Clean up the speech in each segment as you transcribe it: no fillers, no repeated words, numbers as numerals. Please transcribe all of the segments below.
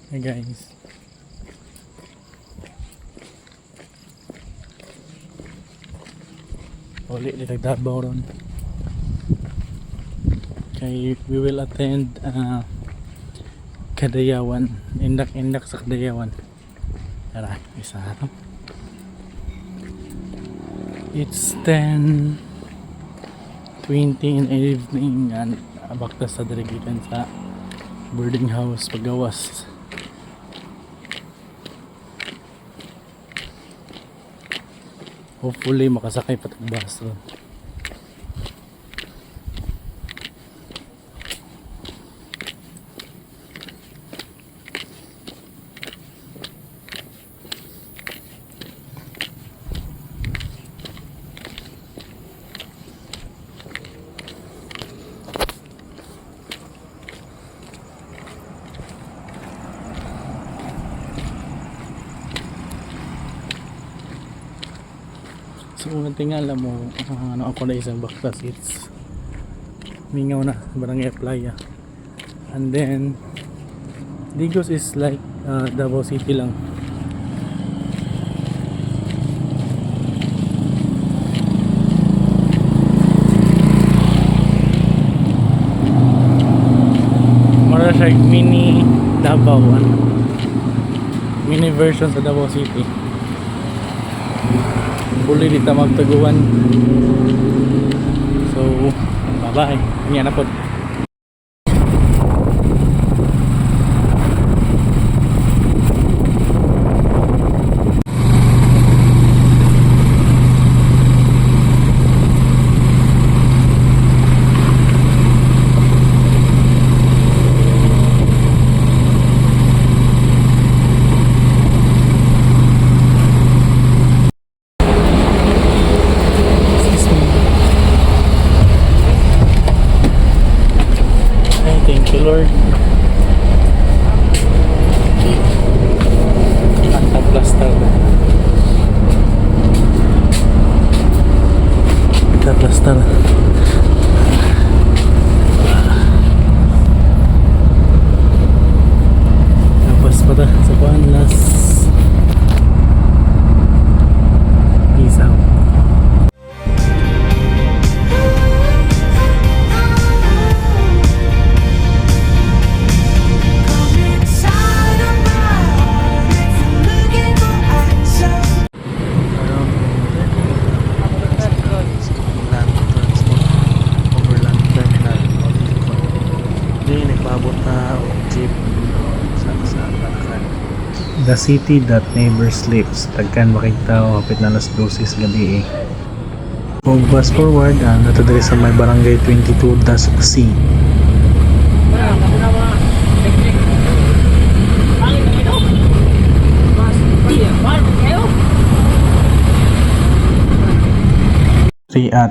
Hey guys. Uli ditag Davao ron. Okay, we will attend Kadayawan. Indak sa Kadayawan. Tara, isa no? It's 10:20 in the evening and abakta sa dirigitan sa boarding house pagawas. Hopefully makasakay patag bus ron. So unang tingala mo ano ako na isang baktas, it's mingaw na barangay Playa, and then Digos is like Davao City lang. Mara siya mini Davao, mini version sa Davao City. Puli dito magtaguan. So bye bye, yan na po. Thank you, Lord. Antaplastar. Antaplastar. Tapos pa ta sa Banlas. Peace out. The city that never sleeps. Tagkan makigtao hapit na alas 12 sa gabi. Kung fast forward, nato diri sa may barangay 22-C.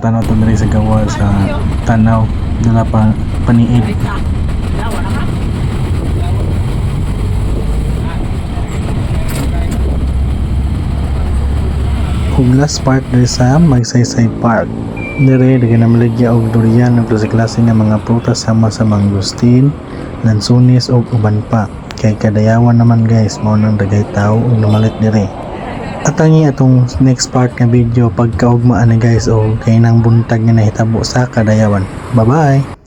Ano to diri sa gawa sa tanaw dala pa paniid. Kung last part diri sa Magsaysay Park, dire dagan na maligya og durian ug klase nga mga prutas sama sa mangustin, lansunis ug uban pa. Kay Kadayawan naman guys, mao nang dagay tawo ug namalit dire. At ang atong next part nga video pagkaugmaan ni guys o kay nang buntag nga nahitabo sa Kadayawan. Bye bye.